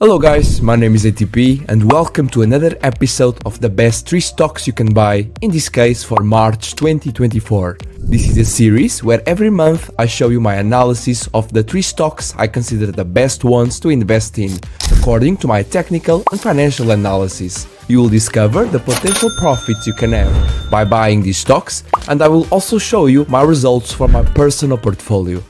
Hello guys, my name is ATP and welcome to another episode of the best 3 stocks you can buy, in this case for March 2024. This is a series where every month I show you my analysis of the 3 stocks I consider the best ones to invest in, according to my technical and financial analysis. You will discover the potential profits you can have by buying these stocks, and I will also show you my results for my personal portfolio.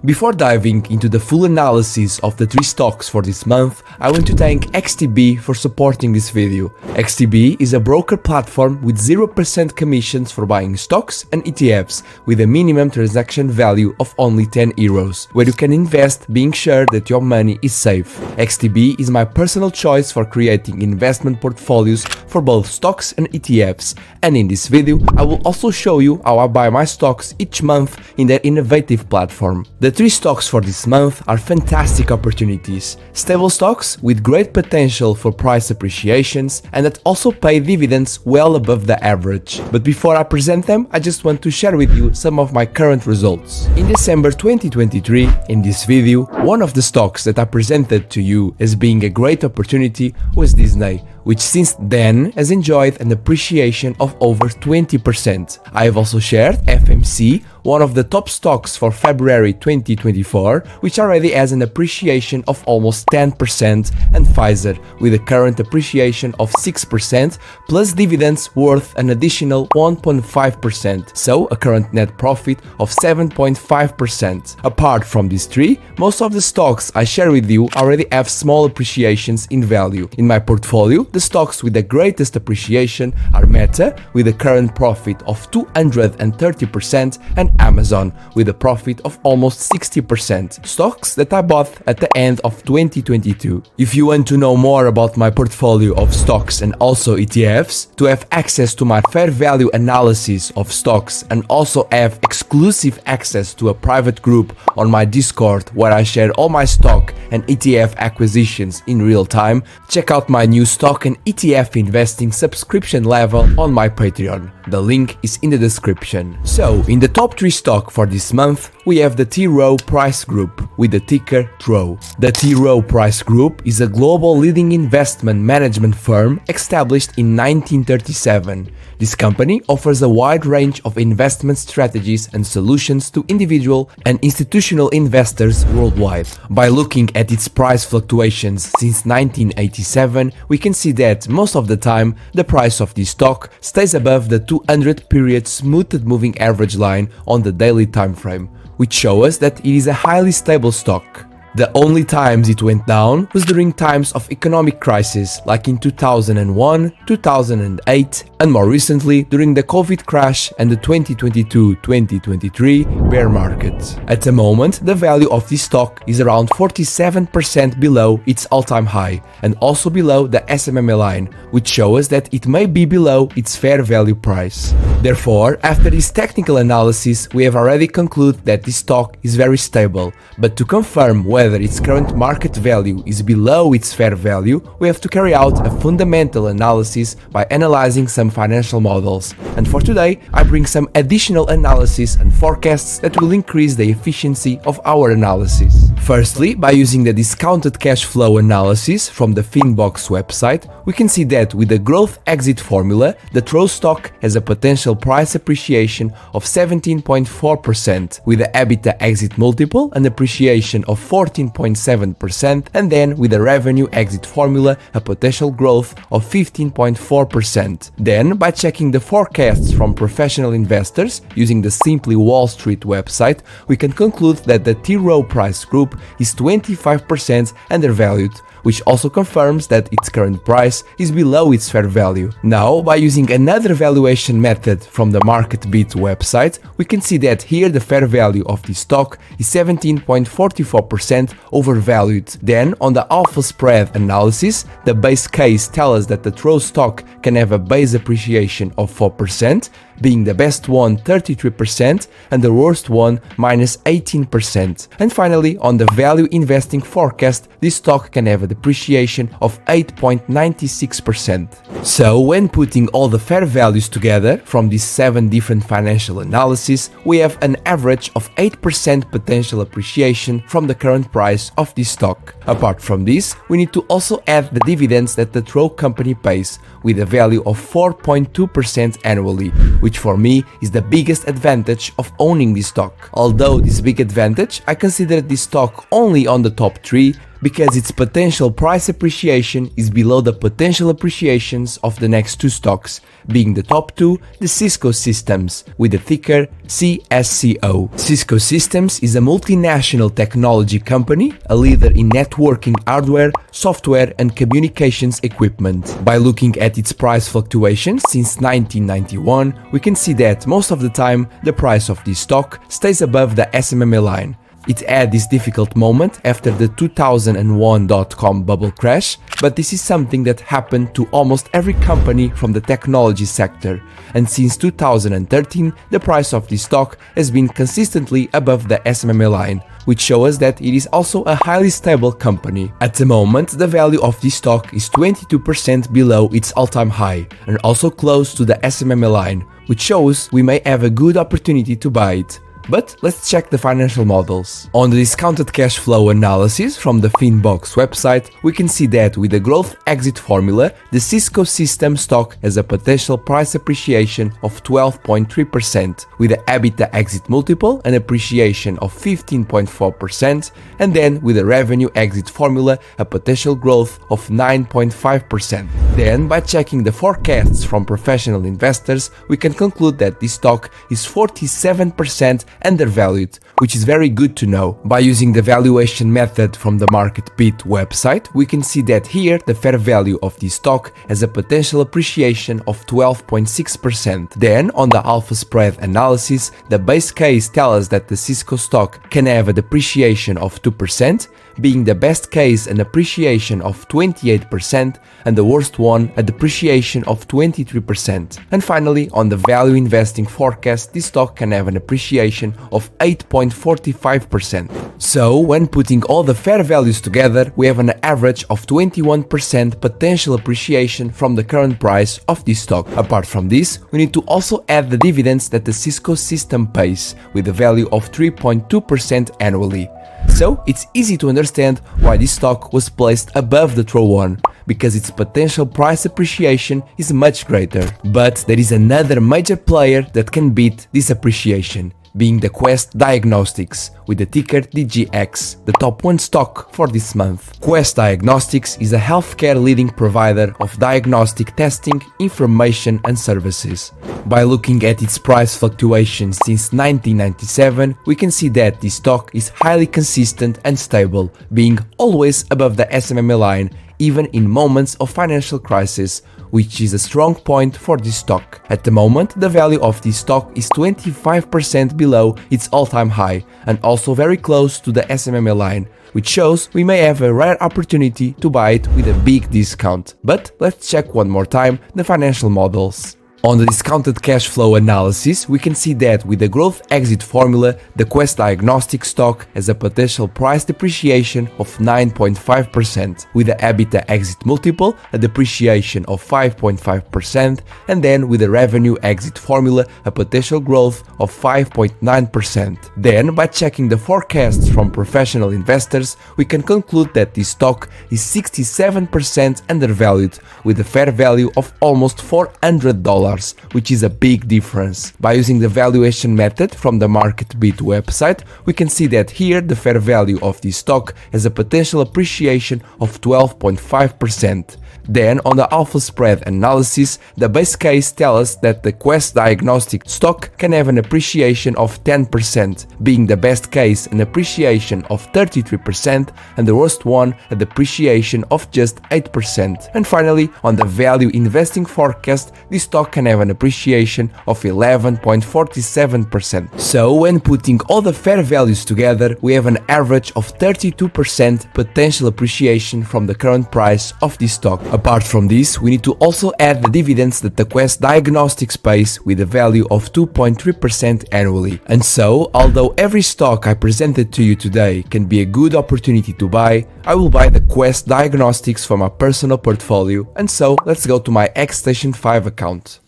Before diving into the full analysis of the 3 stocks for this month, I want to thank XTB for supporting this video. XTB is a broker platform with 0% commissions for buying stocks and ETFs with a minimum transaction value of only €10, where you can invest being sure that your money is safe. XTB is my personal choice for creating investment portfolios for both stocks and ETFs, and in this video I will also show you how I buy my stocks each month in their innovative platform. The 3 stocks for this month are fantastic opportunities, stable stocks with great potential for price appreciations and that also pay dividends well above the average. But before I present them, I just want to share with you some of my current results. In December 2023, in this video, one of the stocks that I presented to you as being a great opportunity was Disney, which since then has enjoyed an appreciation of over 20%. I have also shared FMC, one of the top stocks for February 2024, which already has an appreciation of almost 10%, and Pfizer, with a current appreciation of 6%, plus dividends worth an additional 1.5%, so a current net profit of 7.5%. Apart from these 3, most of the stocks I share with you already have small appreciations in value. In my portfolio, the stocks with the greatest appreciation are Meta, with a current profit of 230%, and Amazon, with a profit of almost 60%, stocks that I bought at the end of 2022. If you want to know more about my portfolio of stocks and also ETFs, to have access to my fair value analysis of stocks and also have exclusive access to a private group on my Discord where I share all my stock and ETF acquisitions in real time, check out my new stock and ETF investing subscription level on my Patreon. The link is in the description. So, in the top 3 stock for this month, we have the T. Rowe Price Group with the ticker TROW. The T. Rowe Price Group is a global leading investment management firm established in 1937. This company offers a wide range of investment strategies and solutions to individual and institutional investors worldwide. By looking at its price fluctuations since 1987, we can see that most of the time the price of this stock stays above the 200-period smoothed moving average line on the daily time frame, which shows us that it is a highly stable stock. The only times it went down was during times of economic crisis like in 2001, 2008, and more recently during the COVID crash and the 2022-2023 bear market. At the moment, the value of this stock is around 47% below its all-time high and also below the SMMA line, which shows that it may be below its fair value price. Therefore, after this technical analysis, we have already concluded that this stock is very stable, but to confirm whether its current market value is below its fair value, we have to carry out a fundamental analysis by analyzing some financial models. And for today, I bring some additional analysis and forecasts that will increase the efficiency of our analysis. Firstly, by using the discounted cash flow analysis from the Finbox website, we can see that with the growth exit formula, the TROW stock has a potential price appreciation of 17.4%, with the EBITDA exit multiple an appreciation of 14.7%, and then with the revenue exit formula a potential growth of 15.4%. Then, by checking the forecasts from professional investors using the Simply Wall Street website, we can conclude that the T. Rowe Price Group is 25% undervalued, which also confirms that its current price is below its fair value. Now, by using another valuation method from the MarketBeat website, we can see that here the fair value of this stock is 17.44% overvalued. Then, on the alpha spread analysis, the base case tells us that the TROW stock can have a base appreciation of 4%, being the best one 33% and the worst one minus 18%. And finally, on the value investing forecast, this stock can have a depreciation of 8.96%. So when putting all the fair values together from these 7 different financial analyses, we have an average of 8% potential appreciation from the current price of this stock. Apart from this, we need to also add the dividends that the Tro company pays, with a value of 4.2% annually, which for me is the biggest advantage of owning this stock. Although this big advantage, I consider this stock only on the top 3 because its potential price appreciation is below the potential appreciations of the next 2 stocks, being the top 2, the Cisco Systems, with the ticker CSCO. Cisco Systems is a multinational technology company, a leader in networking hardware, software and communications equipment. By looking at its price fluctuations since 1991, we can see that most of the time the price of this stock stays above the SMA line. It had this difficult moment after the 2001 dot-com bubble crash, but this is something that happened to almost every company from the technology sector, and since 2013 the price of this stock has been consistently above the SMA line, which shows that it is also a highly stable company. At the moment, the value of this stock is 22% below its all-time high, and also close to the SMA line, which shows we may have a good opportunity to buy it. But let's check the financial models. On the discounted cash flow analysis from the Finbox website, we can see that with the growth exit formula, the Cisco System stock has a potential price appreciation of 12.3%, with the EBITDA exit multiple an appreciation of 15.4%, and then with the revenue exit formula a potential growth of 9.5%. Then, by checking the forecasts from professional investors, we can conclude that this stock is 47% undervalued, which is very good to know. By using the valuation method from the MarketBeat website, we can see that here the fair value of this stock has a potential appreciation of 12.6%. Then, on the alpha spread analysis, the base case tells us that the Cisco stock can have a depreciation of 2%, being the best case an appreciation of 28% and the worst one a depreciation of 23%. And finally, on the value investing forecast, this stock can have an appreciation of 8.45%. So, when putting all the fair values together, we have an average of 21% potential appreciation from the current price of this stock. Apart from this, we need to also add the dividends that the Cisco System pays, with a value of 3.2% annually. So, it's easy to understand why this stock was placed above the Tro one, because its potential price appreciation is much greater. But there is another major player that can beat this appreciation, being the Quest Diagnostics, with the ticker DGX, the top 1 stock for this month. Quest Diagnostics is a healthcare leading provider of diagnostic testing, information and services. By looking at its price fluctuations since 1997, we can see that this stock is highly consistent and stable, being always above the SMA line, even in moments of financial crisis, which is a strong point for this stock. At the moment, the value of this stock is 25% below its all-time high and also very close to the SMA line, which shows we may have a rare opportunity to buy it with a big discount. But let's check one more time the financial models. On the discounted cash flow analysis, we can see that with the growth exit formula, the Quest Diagnostic stock has a potential price depreciation of 9.5%, with the EBITDA exit multiple a depreciation of 5.5%, and then with the revenue exit formula a potential growth of 5.9%. Then, by checking the forecasts from professional investors, we can conclude that this stock is 67% undervalued, with a fair value of almost $400. Which is a big difference. By using the valuation method from the MarketBeat website, we can see that here the fair value of this stock has a potential appreciation of 12.5%. Then, on the alpha spread analysis, the base case tells us that the Quest Diagnostic stock can have an appreciation of 10%, being the best case an appreciation of 33% and the worst one a depreciation of just 8%. And finally, on the value investing forecast, this stock can have an appreciation of 11.47%. So, when putting all the fair values together, we have an average of 32% potential appreciation from the current price of this stock. stock. Apart from this, we need to also add the dividends that the Quest Diagnostics pays with a value of 2.3% annually. And so, although every stock I presented to you today can be a good opportunity to buy, I will buy the Quest Diagnostics for my personal portfolio. And so, let's go to my XStation 5 account.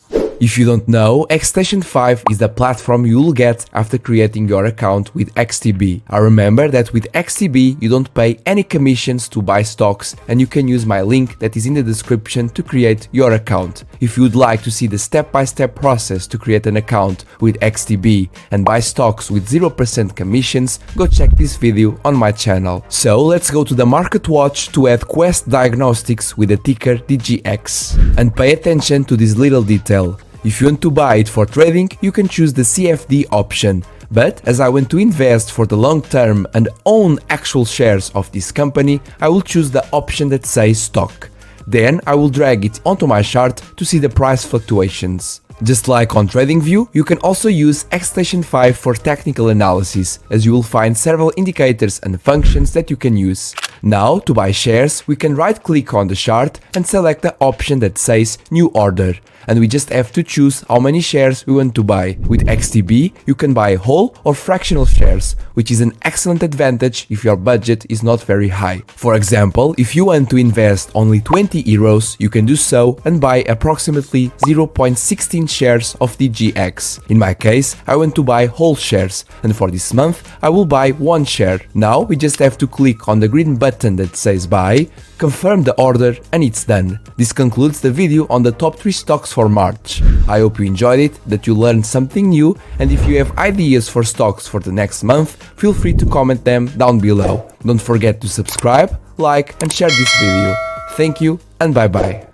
If you don't know, XStation 5 is the platform you will get after creating your account with XTB. I remember that with XTB you don't pay any commissions to buy stocks, and you can use my link that is in the description to create your account. If you would like to see the step-by-step process to create an account with XTB and buy stocks with 0% commissions, go check this video on my channel. So let's go to the market watch to add Quest Diagnostics with the ticker DGX. And pay attention to this little detail. If you want to buy it for trading, you can choose the CFD option. But as I want to invest for the long term and own actual shares of this company, I will choose the option that says stock. Then I will drag it onto my chart to see the price fluctuations. Just like on TradingView, you can also use XStation 5 for technical analysis, as you will find several indicators and functions that you can use. Now, to buy shares, we can right-click on the chart and select the option that says New Order, and we just have to choose how many shares we want to buy. With XTB, you can buy whole or fractional shares, which is an excellent advantage if your budget is not very high. For example, if you want to invest only 20 euros, you can do so and buy approximately 0.16 shares of DGX. In my case, I want to buy whole shares, and for this month, I will buy 1 share. Now, we just have to click on the green button that says buy, confirm the order, and it's done. This concludes the video on the top 3 stocks for March. I hope you enjoyed it, that you learned something new, and if you have ideas for stocks for the next month, feel free to comment them down below. Don't forget to subscribe, like, and share this video. Thank you, and bye bye.